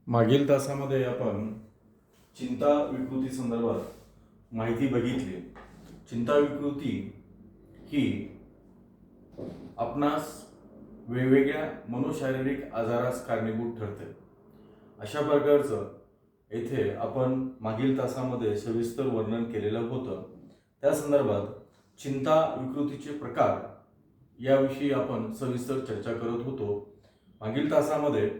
मागील तासामध्ये आपण चिंता विकृती संदर्भात माहिती बघितली. चिंता विकृती ही आपणास वेगवेगळ्या मनोशारीरिक आजारास कारणीभूत ठरते. अशा प्रकारचं येथे आपण मागील तासामध्ये सविस्तर वर्णन केलेलं होतं. त्या संदर्भात चिंता विकृतीचे प्रकार याविषयी आपण सविस्तर चर्चा करत होतो. मागील तासामध्ये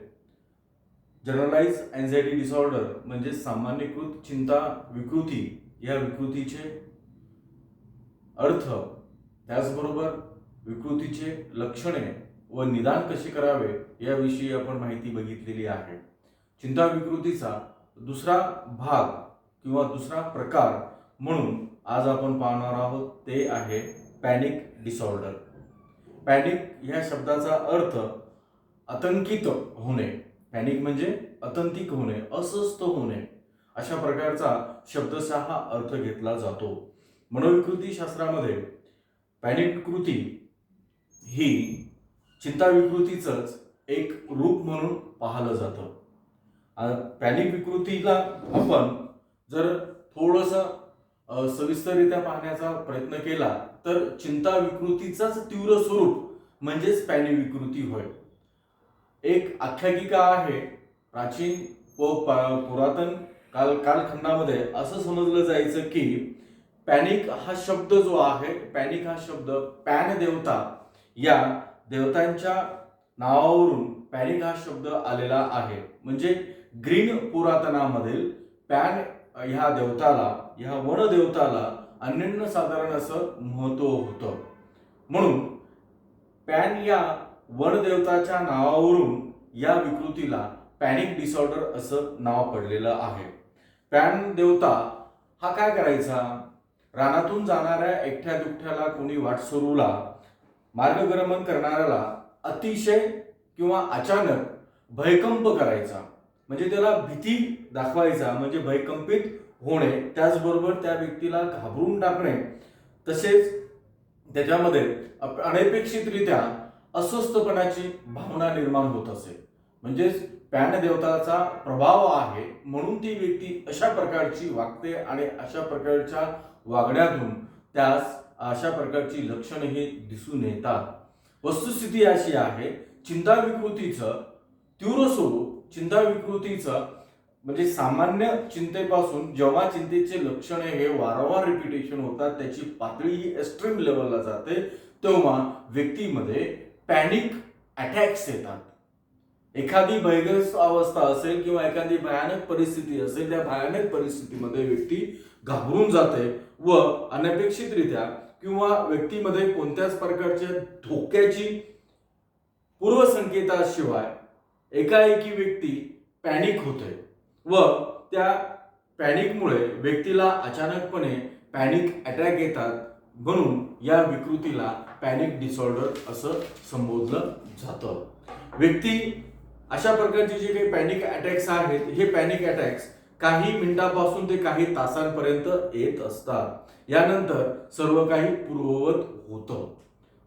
जनरलाइज एन्झायटी डिसऑर्डर म्हणजे सामान्यीकृत चिंता विकृती या विकृतीचे अर्थ, त्याचबरोबर विकृतीचे लक्षणे व निदान कसे करावे याविषयी आपण माहिती बघितलेली आहे. चिंता विकृतीचा दुसरा भाग किंवा दुसरा प्रकार म्हणून आज आपण पाहणार आहोत ते आहे पॅनिक डिसऑर्डर. पॅनिक या शब्दाचा अर्थ आतंकित होणे. पॅनिक म्हणजे आतंकित होणे, अस्वस्थ होणे अशा प्रकारचा शब्दशः अर्थ घेतला जातो. मनोविकृती शास्त्रामध्ये पॅनिक विकृती ही चिंता विकृतीचंच एक रूप म्हणून पाहिलं जातं. पॅनिक विकृतीला आपण जर थोडंसं सविस्तररित्या पाहण्याचा प्रयत्न केला तर चिंता विकृतीचाच तीव्र स्वरूप म्हणजेच पॅनिक विकृती होय. एक आख्यायिका आहे. प्राचीन व पुरातन कालखंडामध्ये असं समजलं जायचं की पॅनिक हा शब्द जो आहे, पॅनिक हा शब्द पॅन देवता या देवतांच्या नावावरून पॅनिक हा शब्द आलेला आहे. म्हणजे ग्रीन पुरातनामधील पॅन ह्या देवताला, ह्या वनदेवताला अनन्यसाधारण असं महत्त्व होतं. म्हणून पॅन या वनदेवताच्या नावावरून या विकृतीला पॅनिक डिसऑर्डर असं नाव पडलेलं आहे. पॅन देवता हा काय करायचा? रानातून जाणाऱ्या एकट्या दुकट्याला, कोणी वाटसरूला, मार्गक्रमण करणाऱ्याला अतिशय किंवा अचानक भयकंप करायचा. म्हणजे त्याला भीती दाखवायचा, म्हणजे भयकंपित होणे, त्याचबरोबर त्या व्यक्तीला घाबरून टाकणे, तसेच त्याच्यामध्ये अनपेक्षितरित्या अस्वस्थपणाची भावना निर्माण होत असे. म्हणजेच पॅन देवताचा प्रभाव आहे म्हणून ती व्यक्ती अशा प्रकारची वागते आणि अशा प्रकारच्या वागण्यातून त्यास अशा प्रकारची लक्षणे दिसून येतात. वस्तुस्थिती अशी आहे, चिंता विकृतीचं तीव्र स्वरूप, चिंता विकृतीचं म्हणजे सामान्य चिंतेपासून जेव्हा चिंतेचे लक्षणे हे वारंवार रिपिटेशन होतात, त्याची पातळी ही एक्स्ट्रीम लेवलला जाते, तेव्हा व्यक्तीमध्ये पॅनिक अटॅक्स येतात. एखादी भयग्रस्त अवस्था असेल किंवा एखादी भयानक परिस्थिती असेल, त्या भयानक परिस्थितीमध्ये व्यक्ती घाबरून जाते व अनपेक्षितरित्या किंवा व्यक्तीमध्ये कोणत्याच प्रकारच्या धोक्याची पूर्वसंकेताशिवाय एकाएकी व्यक्ती पॅनिक होते व त्या पॅनिकमुळे व्यक्तीला अचानकपणे पॅनिक अटॅक येतात. म्हणून या विकृतीला पॅनिक डिसऑर्डर असं संबोधलं जातं. व्यक्ती अशा प्रकारचे जे काही पॅनिक अटॅक्स आहेत, हे पॅनिक अटॅक्स काही मिनिटापासून ते काही तासांपर्यंत येत असतात. यानंतर सर्व काही पूर्ववत होतं.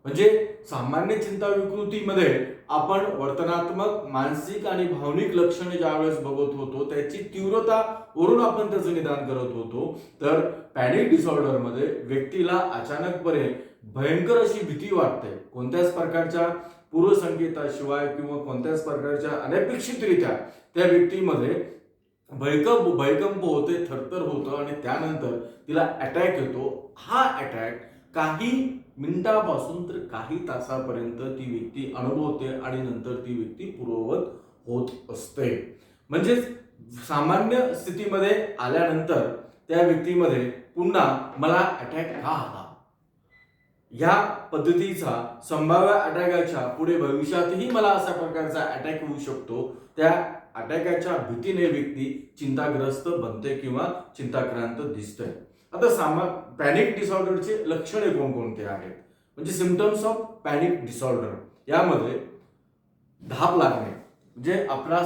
म्हणजे सामान्य चिंता विकृतीमध्ये आपण वर्तनात्मक, मानसिक आणि भावनिक लक्षणे ज्यावेळेस बघत होतो, त्याची तीव्रता वरून आपण त्याचं निदान करत होतो. तर पॅनिक डिसऑर्डर मध्ये व्यक्तीला अचानकपणे भयंकर अशी भीती वाटते. कोणत्याच प्रकारच्या पूर्वसंकेताशिवाय किंवा कोणत्याच प्रकारच्या अनपेक्षितरित्या त्या व्यक्तीमध्ये भयकंप होते, थरथर होतं आणि त्यानंतर तिला अटॅक येतो. हा अटॅक काही मिनिटापासून तर काही तासापर्यंत ती व्यक्ती अनुभवते आणि नंतर ती व्यक्ती पूर्ववत होत असते. म्हणजेच सामान्य स्थितीमध्ये आल्यानंतर त्या व्यक्तीमध्ये पुन्हा मला अटॅक का आला, ह्या पद्धतीचा संभाव्य अटॅकाच्या पुढे भविष्यातही मला अशा प्रकारचा अटॅक होऊ शकतो, त्या अटॅकाच्या भीतीने व्यक्ती चिंताग्रस्त बनते किंवा चिंताक्रांत दिसते. आता पॅनिक डिसऑर्डरचे लक्षणे कोणकोणते आहेत, म्हणजे सिम्पटम्स ऑफ पॅनिक डिसऑर्डर. यामध्ये धाप लागणे, म्हणजे आपला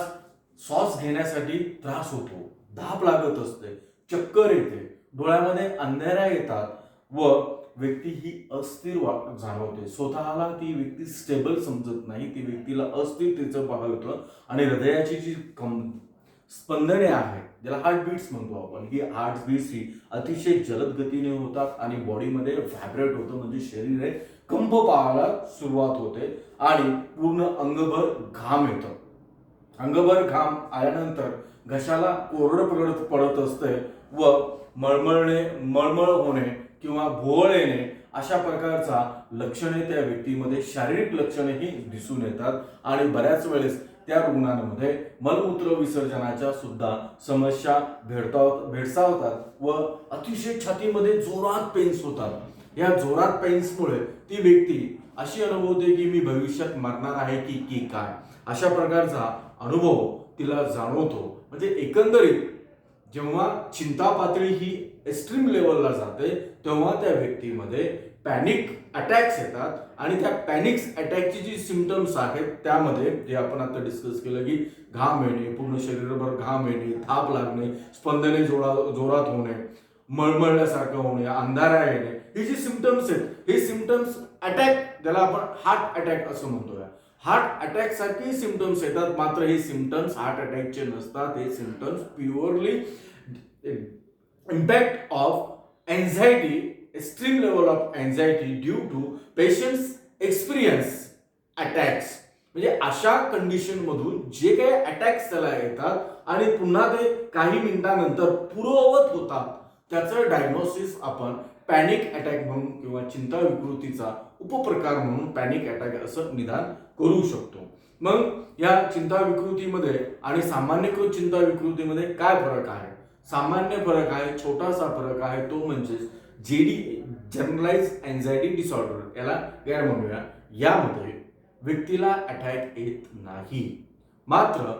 श्वास घेण्यासाठी त्रास होतो, धाप लागत असते, चक्कर येते, डोळ्यामध्ये अंधेऱ्या येतात व व्यक्ती ही अस्थिर जाणवते. स्वतःला ती व्यक्ती स्टेबल समजत नाही, ती व्यक्तीला अस्थिरतेचं भाव येतं आणि हृदयाची जी स्पंदने आहेत, ज्याला हार्टबीट्स म्हणतो आपण, ही हार्टबीट्स ही अतिशय जलद गतीने होतात आणि बॉडीमध्ये व्हायब्रेट होतं, म्हणजे शरीर हे कंप पाहायला सुरुवात होते आणि पूर्ण अंगभर घाम येतं. अंगभर घाम आल्यानंतर घशाला कोरडं पडत असते व मळमळ होणे किंवा भोवळ येणे अशा प्रकारचा लक्षणे त्या व्यक्तीमध्ये, शारीरिक लक्षणेही दिसून येतात आणि बऱ्याच वेळेस त्या रुग्णांमध्ये मलमूत्र विसर्जनाच्या सुद्धा समस्या भेडसावतात व अतिशय छातीमध्ये जोरात पेन्स होतात. या जोरात पेन्समुळे ती व्यक्ती अशी अनुभवते की मी भविष्यात मरणार आहे की काय, अशा प्रकारचा अनुभव तिला जाणवतो. म्हणजे एकंदरीत जेव्हा चिंता पातळी ही एक्स्ट्रीम लेवलला जाते तेव्हा त्या व्यक्तीमध्ये पॅनिक अटॅक्स येतात आणि त्या पॅनिक अटॅकची जी सिम्पटम्स आहेत त्यामध्ये जे आपण आता डिस्कस केलं की घाम येणे, पूर्ण शरीरभर घाम येणे, थाप लागणे, स्पंदने जोरात होणे, मळमळल्यासारखं होणे, अंधारा येणे, ही जी सिम्पटम्स आहेत हे सिम्पटम्स अटॅक, ज्याला आपण हार्ट अटॅक असं म्हणतोय, हार्ट अटॅक सारखी सिम्पटम्स येतात. मात्र हे सिम्पटम्स हार्ट अटॅकचे नसतात. हे symptoms purely impact of anxiety, extreme level of anxiety due to patients experience attacks. म्हणजे अशा कंडिशन मधून जे काही अटॅक्स त्याला येतात आणि पुन्हा ते काही मिनिटांनंतर पूर्ववत होतात, त्याचं डायग्नोसिस आपण पॅनिक अटॅक म्हणून किंवा चिंता विकृतीचा उपप्रकार म्हणून पॅनिक अटॅक असं निदान करू शकतो. मग या चिंता विकृतीमध्ये आणि सामान्यकृत चिंता विकृतीमध्ये काय फरक आहे? सामान्य फरक आहे, छोटासा फरक आहे, तो म्हणजे जेडी, जनरलाइज एन्झायटी डिसऑर्डर, याला गैर म्हणूया. यामध्ये व्यक्तीला अटॅक येत नाही, मात्र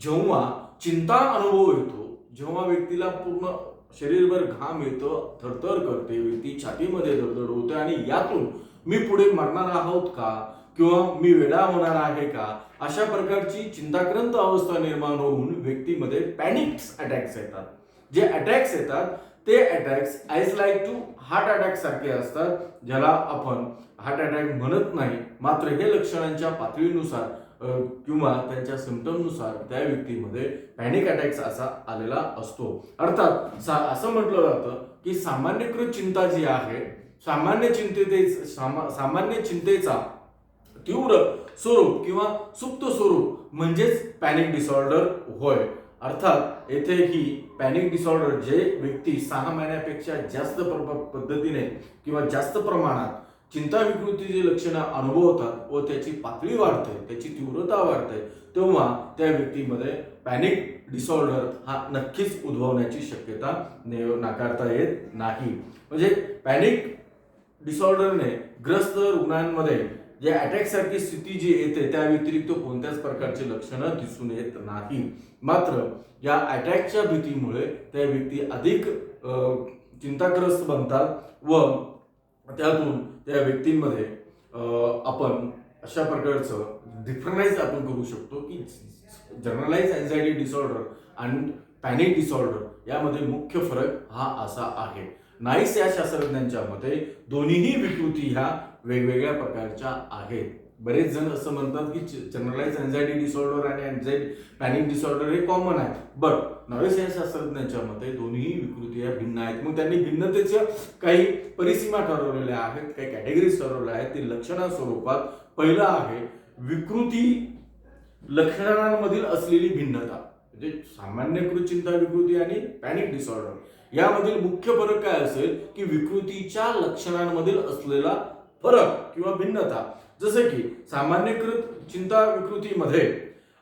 जेव्हा चिंता अनुभव येतो, जेव्हा व्यक्तीला पूर्ण शरीरभर घाम येतो, थरथर करते, व्यक्ती छातीमध्ये धडधड होते आणि यातून मी पुढे मरणार आहोत का किंवा मी वेडा होणार आहे का, अशा प्रकारची चिंताक्रांत अवस्था निर्माण होऊन व्यक्तीमध्ये पॅनिक अटॅक्स येतात. जे अटॅक्स येतात ते attacks as like to heart attack सारखे असतात, ज्याला आपण हार्ट अटॅक म्हणत नाही. मात्र हे लक्षणांच्या पातळीनुसार किंवा त्यांच्या सिम्पटमनुसार त्या व्यक्तीमध्ये पॅनिक अटॅक्स असा आलेला असतो. अर्थात असं म्हटलं जातं की सामान्यकृत चिंता जी आहे, सामान्य चिंतेचा तीव्र स्वरूप किंवा सुप्त स्वरूप म्हणजेच पॅनिक डिसऑर्डर होय. अर्थात येथे ही पॅनिक डिसऑर्डर जे व्यक्ती 6 महिन्यापेक्षा जास्त पद्धतीने किंवा जास्त प्रमाणात चिंता विकृतीची लक्षणं अनुभवतात व त्याची पातळी वाढते, त्याची तीव्रता वाढते, तेव्हा त्या व्यक्तीमध्ये पॅनिक डिसऑर्डर हा नक्कीच उद्भवण्याची शक्यता नाकारता येत नाही. म्हणजे पॅनिक डिसऑर्डरने ग्रस्त रुग्णांमध्ये जे अटॅक सारखी स्थिती जी येते त्या व्यतिरिक्त कोणत्याच प्रकारचे लक्षणं दिसून येत नाही. मात्र या अटॅकच्या भीतीमुळे त्या व्यक्ती अधिक चिंताग्रस्त बनतात व त्यातून त्या व्यक्तींमध्ये आपण अशा प्रकारचं डिफरनाइज आपण करू शकतो की जनरलाइज एन्झायटी डिसऑर्डर आणि पॅनिक डिसऑर्डर यामध्ये मुख्य फरक हा असा आहे. नाईस या शास्त्रज्ञांच्या मते दोन्हीही विकृती ह्या वेगवेगळ्या प्रकारच्या आहेत. बरेच जण असं म्हणतात की जनरलाइज एन्झायटी डिसऑर्डर आणि पॅनिक डिसऑर्डर हे कॉमन आहे, बट नॉईस या शास्त्रज्ञांच्या मते दोन्हीही विकृती या भिन्न आहेत. मग त्यांनी भिन्नतेच्या काही परिसीमा ठरवलेल्या आहेत, काही कॅटेगरीज ठरवल्या आहेत. ते लक्षणा स्वरूपात पहिलं आहे विकृती लक्षणांमधील असलेली भिन्नता, म्हणजे सामान्यकृत चिंता विकृती आणि पॅनिक डिसऑर्डर यामधील मुख्य फरक काय असेल की विकृतीच्या लक्षणांमधील असलेला फरक किंवा भिन्नता. जसे की सामान्यकृत चिंता विकृतीमध्ये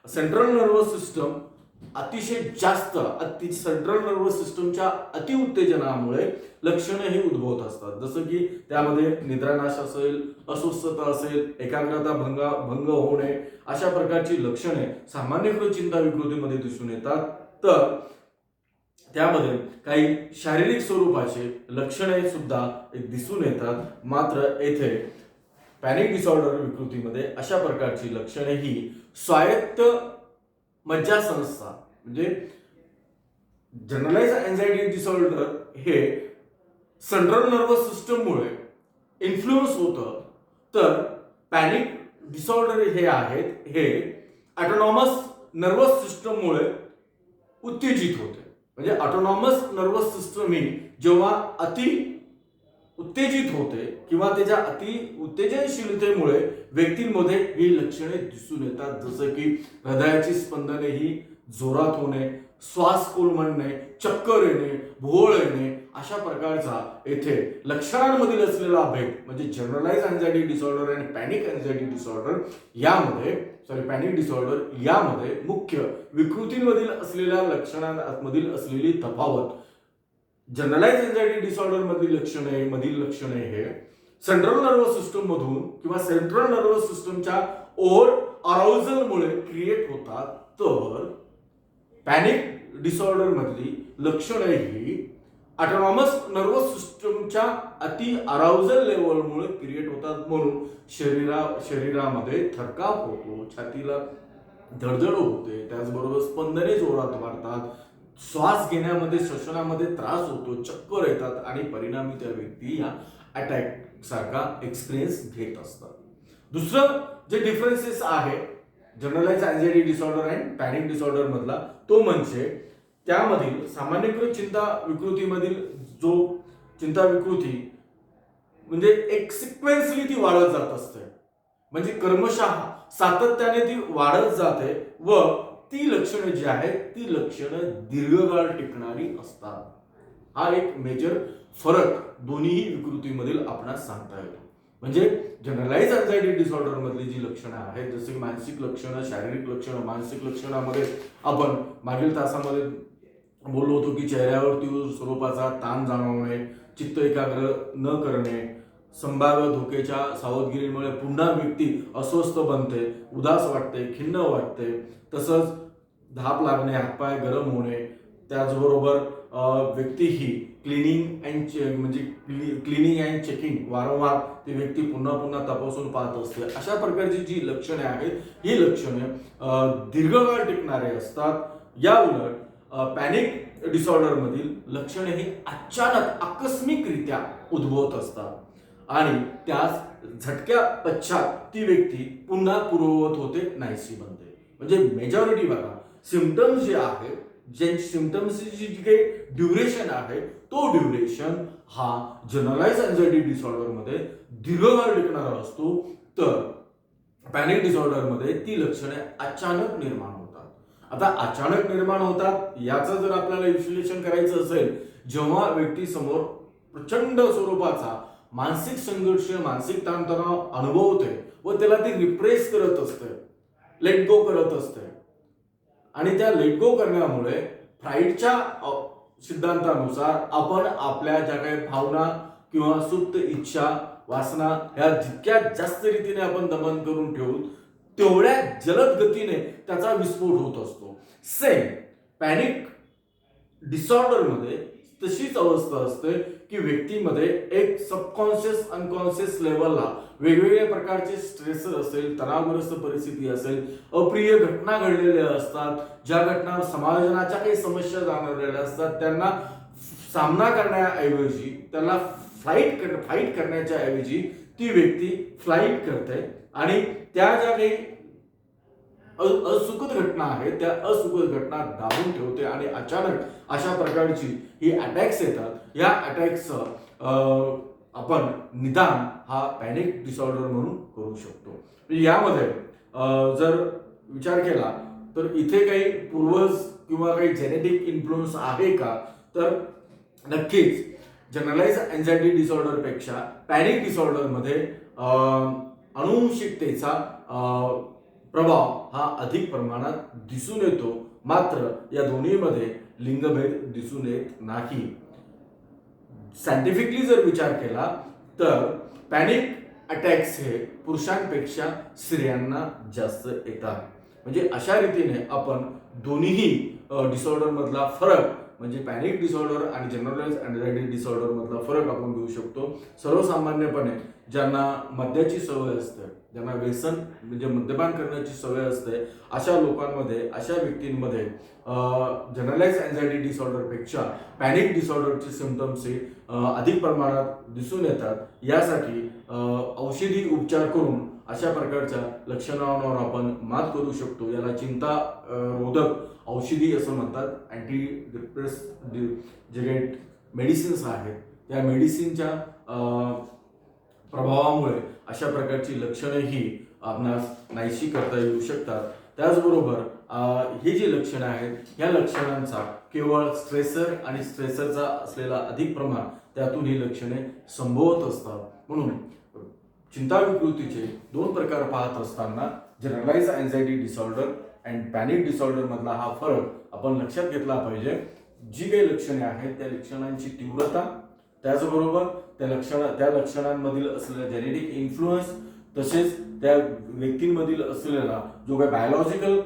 सेंट्रल नर्वस सिस्टम अतिशय जास्त सेंट्रल नर्वस सिस्टमच्या अतिउत्तेजनामुळे लक्षणे ही उद्भवत असतात. जसं की त्यामध्ये निद्रानाश असेल, अस्वस्थता असेल, एकाग्रता भंग होणे, अशा प्रकारची लक्षणे सामान्यकृत चिंता विकृतीमध्ये दिसून येतात. तर त्यामध्ये काही शारीरिक स्वरूपाचे लक्षणे सुद्धा दिसून येतात. मात्र येथे पॅनिक डिसऑर्डर विकृतीमध्ये अशा प्रकारची लक्षणे ही स्वायत्त मज्जासंस्था, म्हणजे जनरलाइज एन्झायटी डिसऑर्डर हे सेंट्रल नर्वस सिस्टममुळे इन्फ्लुअन्स होतं, तर पॅनिक डिसऑर्डर हे आहेत हे ऑटोनॉमस नर्वस सिस्टममुळे उत्तेजित होते. म्हणजे ऑटोनॉमस नर्वस सिस्टम ही जेव्हा अति उत्तेजित होते किंवा त्याच्या अति उत्तेजनशीलतेमुळे व्यक्तींमध्ये ही लक्षणे दिसून येतात, जसं की हृदयाची स्पंदने ही जोरात होणे, श्वास कोलमडणे, चक्कर येणे, भोवळ येणे, अशा प्रकारचा येथे लक्षणांमधील असलेला भेद म्हणजे जनरलाइज अँझायटी डिसऑर्डर आणि panic anxiety disorder panic disorder यामध्ये मुख्य विकृतींमधील असलेल्या लक्षणांमधील असलेली तफावत. जनरलाइज अँझायटी डिसऑर्डर मधील लक्षणे हे सेंट्रल नर्वस सिस्टम मधून किंवा सेंट्रल नर्वस सिस्टमच्या ओव्हर अराउझलमुळे क्रिएट होतात, तर पॅनिक डिसऑर्डर मधली लक्षणे ही ऑटोनॉमस नर्वस सिस्टमच्या अति अराउझल लेवलमुळे क्रिएट होतात. म्हणून शरीरामध्ये थरकाप होतो, छातीला धडधड होते, त्याचबरोबर स्पंदने जोरात वाढतात, श्वास घेण्यामध्ये श्वसनामध्ये त्रास होतो, चक्कर येतात आणि परिणामी त्या व्यक्ती या अटॅक सारखा एक्सपिरियन्स घेत असतात. दुसरं जे डिफरन्सेस आहे generalise anxiety disorder and panic disorder मधला, तो म्हणजे त्यामधील सामान्यकृत चिंता विकृतीमधील जो चिंता विकृती म्हणजे एक सिक्वेन्सली ती वाढत जात असते, म्हणजे क्रमशः सातत्याने ती वाढत जाते व ती लक्षणे जी आहेत ती लक्षणं दीर्घकाळ टिकणारी असतात. हा एक मेजर फरक दोन्ही विकृतीमधील आपणास सांगता येतो. म्हणजे जनरलाइज अँझायटी डिसऑर्डर मधली जी लक्षणं आहेत, जसे की मानसिक लक्षणं, शारीरिक लक्षणं. मानसिक लक्षणामध्ये आपण मागील तासामध्ये बोललो होतो की चेहऱ्यावर तीव्र स्वरूपाचा ताण जाणवणे, चित्त एकाग्र न करणे, संभाव्य धोक्याच्या सावधगिरीमुळे पुन्हा व्यक्ती अस्वस्थ बनते, उदास वाटते, खिन्न वाटते, तसंच धाप लागणे, हातपाय गरम होणे, त्याचबरोबर व्यक्ती ही क्लिनिंग अँड चेकिंग वारंवार ती व्यक्ती पुन्हा पुन्हा तपासून पाहत असते. अशा प्रकारची जी लक्षणे आहेत ही लक्षणे दीर्घकाळ टिकणारे असतात. या उलट पॅनिक डिसऑर्डर मधील लक्षणे ही अचानक आकस्मिकरित्या उद्भवत असतात आणि त्याच झटक्या पश्चात ती व्यक्ती पुन्हा पूर्ववत होते, नाहीशी बनते. म्हणजे मेजॉरिटी बघा, सिम्पटम्स जे आहेत, जे सिम्पटम्सची जी काही ड्युरेशन आहे, तो ड्युरेशन हा जनरलाइज अँझायटी डिसऑर्डर मध्ये दीर्घकाळ टिकणारा असतो, तर पॅनिक डिसऑर्डर मध्ये ती लक्षणे अचानक निर्माण होतात. आता अचानक निर्माण होतात याचं जर आपल्याला विश्लेषण करायचं असेल, जेव्हा व्यक्ती समोर प्रचंड स्वरूपाचा मानसिक संघर्ष, मानसिक ताणतणाव अनुभवते व त्याला ती रिप्रेस करत असते, लेट गो करत असते, आणि त्या लेट गो करण्यामुळे फ्राईडच्या सिद्धांतानुसार आपण आपल्या ज्या काही भावना किंवा सुप्त इच्छा, वासना ह्या जितक्या जास्त रीतीने आपण दमन करून ठेवू, तेवढ्या जलद गतीने त्याचा विस्फोट होत असतो. सेम पॅनिक डिसऑर्डर मध्ये तशीच अवस्था असते की व्यक्तीमध्ये एक सबकॉन्शियस अनकॉन्शियस लेवलला वेगवेगळ्या प्रकारचे स्ट्रेसर असेल, तणावग्रस्त परिस्थिती असेल, अप्रिय घटना घडलेल्या असतात, ज्या घटना समाजाच्या काही समस्या जाणवलेल्या असतात, त्यांना सामना करण्याऐवजी त्यांना फाईट करण्याच्या ऐवजी ती व्यक्ती फ्लाईट करते आणि त्या ज्या काही असुखद घटना आहेत त्या असुखद घटना दाबून ठेवते आणि अचानक अशा प्रकारची ही अटॅक्स येतात. या अटॅक्सचं आपण निदान हा पॅनिक डिसऑर्डर म्हणून करू शकतो. यामध्ये जर विचार केला तर इथे काही पूर्वज किंवा काही जेनेटिक इन्फ्लुएन्स आहे का, तर नक्कीच जनरलाइज अँझायटी डिसऑर्डर पेक्षा पॅनिक डिसऑर्डर मध्ये अनुवंशिकतेचा प्रभाव हा अधिक प्रमाणात दिसून येतो. मात्र या दोन्हीमध्ये लिंगभेद दिसून येत नाही. सायंटिफिकली जर विचार केला तर पॅनिक अटॅक्स हे पुरुषांपेक्षा स्त्रियांना जास्त येतात. म्हणजे अशा रीतीने आपण दोन्ही डिसऑर्डर मधला फरक म्हणजे पॅनिक डिसऑर्डर आणि जनरलाइज अँझायटी डिसऑर्डर मधला फरक आपण घेऊ शकतो. सर्वसामान्यपणे ज्यांना मद्याची सवय असते, ज्यांना व्यसन म्हणजे मद्यपान करण्याची सवय असते, अशा लोकांमध्ये, अशा व्यक्तींमध्ये जनरलाइज अँझायटी डिसऑर्डर पेक्षा पॅनिक डिसऑर्डरचे सिम्पटम्स हे अधिक प्रमाणात दिसून येतात. यासाठी औषधी उपचार करून अशा प्रकारच्या लक्षणांवर आपण मात करू शकतो. याला चिंता रोधक औषधी असं म्हणतात, अँटी डिप्रेस जे काही मेडिसिन्स आहेत त्या मेडिसिनच्या प्रभावामुळे अशा प्रकारची लक्षणं ही आपणास नाहीशी करता येऊ शकतात. त्याचबरोबर ही जी लक्षणं आहेत या लक्षणांचा केवळ स्ट्रेसर आणि स्ट्रेसरचा असलेला अधिक प्रमाण त्यातून ही लक्षणे संभवत असतात. म्हणून चिंता विकृतीचे दोन प्रकार पाहत असताना generalise anxiety disorder and panic disorder मधला हा फरक आपण लक्षात घेतला पाहिजे. जी काही लक्षणे आहेत त्या लक्षणांची तीव्रता, त्याचबरोबर त्या लक्षणांमधील असलेला जेनेटिक इन्फ्लुएन्स, तसेच त्या व्यक्तींमधील असलेला जो काही बायोलॉजिकल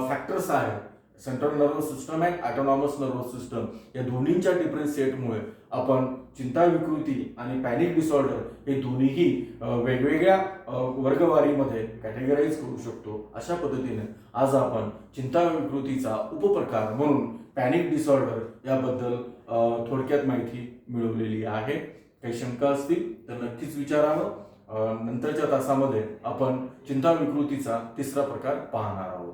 फॅक्टर्स आहेत, सेंट्रल नर्वस सिस्टम आणि ऑटोनॉमस नर्वस सिस्टम, या दोन्हींच्या डिफरन्शिएटमुळे आपण चिंता विकृती आणि पॅनिक डिसऑर्डर हे दोन्हीही वेगवेगळ्या वर्गवारीमध्ये कॅटेगराईज करू शकतो. अशा पद्धतीने आज आपण चिंता विकृतीचा उपप्रकार म्हणून पॅनिक डिसऑर्डर याबद्दल थोडक्यात माहिती मिळवलेली आहे. काही शंका असतील तर नक्कीच विचारावं. नंतरच्या तासामध्ये आपण चिंता विकृतीचा तिसरा प्रकार पाहणार आहोत.